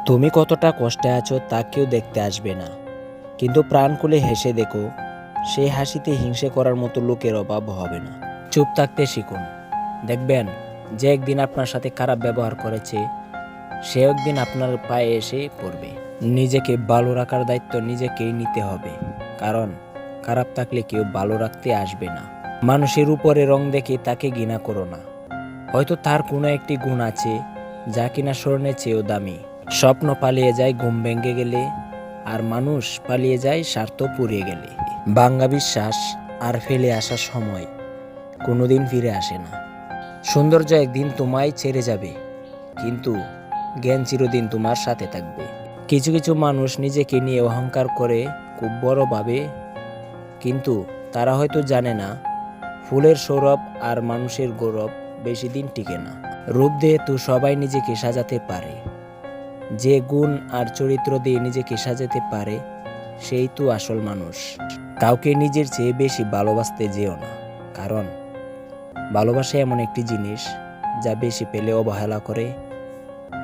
তুমি কতটা কষ্টে আছো তা কেউ দেখতে আসবে না, কিন্তু প্রাণ খুলে হেসে দেখো, সেই হাসিতে হিংসে করার মতো লোকের অভাব হবে না। চুপ থাকতে শিখুন, দেখবেন যে একদিন আপনার সাথে খারাপ ব্যবহার করেছে সে একদিন আপনার পায়ে এসে পড়বে। নিজেকে ভালো রাখার দায়িত্ব নিজেকেই নিতে হবে, কারণ খারাপ থাকলে কেউ ভালো রাখতে আসবে না। মানুষের উপরে রং দেখে তাকে ঘৃণা করো না, হয়তো তার কোনো একটি গুণ আছে যা কিনা স্বর্ণের চেয়েও দামি। স্বপ্ন পালিয়ে যায় ঘুম ভেঙে গেলে, আর মানুষ পালিয়ে যায় স্বার্থ পুড়িয়ে গেলে। ভাঙ্গা বিশ্বাস আর ফেলে আসার সময় কোনোদিন ফিরে আসে না। সৌন্দর্য একদিন তোমায় ছেড়ে যাবে, কিন্তু জ্ঞান চিরদিন তোমার সাথে থাকবে। কিছু কিছু মানুষ নিজেকে নিয়ে অহংকার করে খুব বড় ভাবে, কিন্তু তারা হয়তো জানে না ফুলের সৌরভ আর মানুষের গৌরব বেশি দিন টিকে না। রূপ দিয়ে তো সবাই নিজেকে সাজাতে পারে, যে গুণ আর চরিত্র দিয়ে নিজেকে সাজাতে পারে সেই তো আসল মানুষ। কাউকে নিজের চেয়ে বেশি ভালোবাসতে যেও না, কারণ ভালোবাসা এমন একটি জিনিস যা বেশি পেলে অবহেলা করে,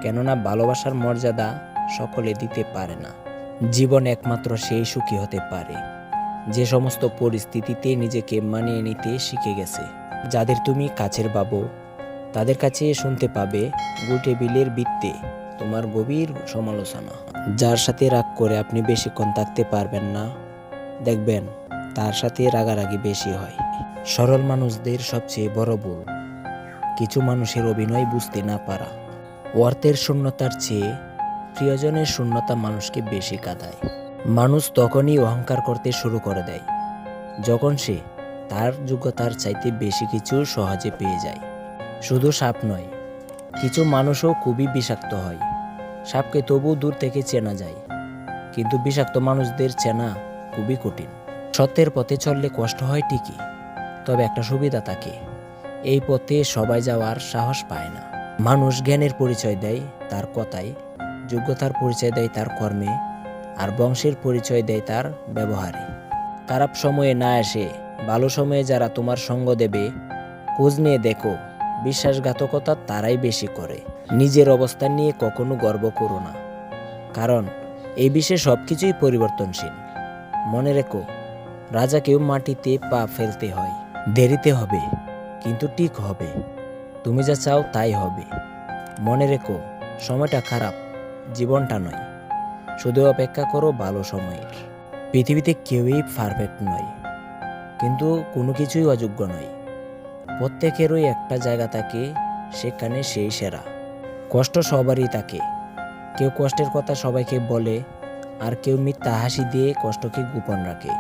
কেননা ভালোবাসার মর্যাদা সকলে দিতে পারে না। জীবন একমাত্র সেই সুখী হতে পারে যে সমস্ত পরিস্থিতিতে নিজেকে মানিয়ে নিতে শিখে গেছে। যাদের তুমি কাছের ভাবো তাদের কাছে শুনতে পাবে গোল টেবিলের বৃত্তে তোমার গভীর সমালোচনা। যার সাথে রাগ করে আপনি বেশিক্ষণ থাকতে পারবেন না, দেখবেন তার সাথে রাগারাগি বেশি হয়। সরল মানুষদের সবচেয়ে বড় ভুল কিছু মানুষের অভিনয় বুঝতে না পারা। অর্থের শূন্যতার চেয়ে প্রিয়জনের শূন্যতা মানুষকে বেশি কাঁদায়। মানুষ তখনই অহংকার করতে শুরু করে দেয় যখন সে তার যোগ্যতার চাইতে বেশি কিছু সহজে পেয়ে যায়। শুধু সাপ নয়, কিছু মানুষও খুবই বিষাক্ত হয়। সাপকে তবু দূর থেকে চেনা যায়, কিন্তু বিষাক্ত মানুষদের চেনা খুবই কঠিন। সত্যের পথে চললে কষ্ট হয় ঠিকই, তবে একটা সুবিধা থাকে, এই পথে সবাই যাওয়ার সাহস পায় না। মানুষ জ্ঞানের পরিচয় দেয় তার কথায়, যোগ্যতার পরিচয় দেয় তার কর্মে, আর বংশের পরিচয় দেয় তার ব্যবহারে। খারাপ সময়ে না এসে ভালো সময়ে যারা তোমার সঙ্গ দেবে, খোঁজ নিয়ে দেখো বিশ্বাসঘাতকতা তারাই বেশি করে। নিজের অবস্থান নিয়ে কখনো গর্ব করো না, কারণ এই বিশ্বে সবকিছুই পরিবর্তনশীল। মনে রেখো, রাজাকেও মাটিতে পা ফেলতে হয়। দেরিতে হবে, কিন্তু ঠিক হবে। তুমি যা চাও তাই হবে। মনে রেখো, সময়টা খারাপ, জীবনটা নয়। শুধু অপেক্ষা করো ভালো সময়ের। পৃথিবীতে কেউই পারফেক্ট নয়, কিন্তু কোনো কিছুই অযোগ্য নয়। প্রত্যেকেরই একটা জায়গা থাকে, সেখানে সেই সেরা। কষ্ট সবারই থাকে, কেউ কষ্টের কথা সবাইকে বলে, আর কেউ মিথ্যা হাসি দিয়ে কষ্টকে গোপন রাখে।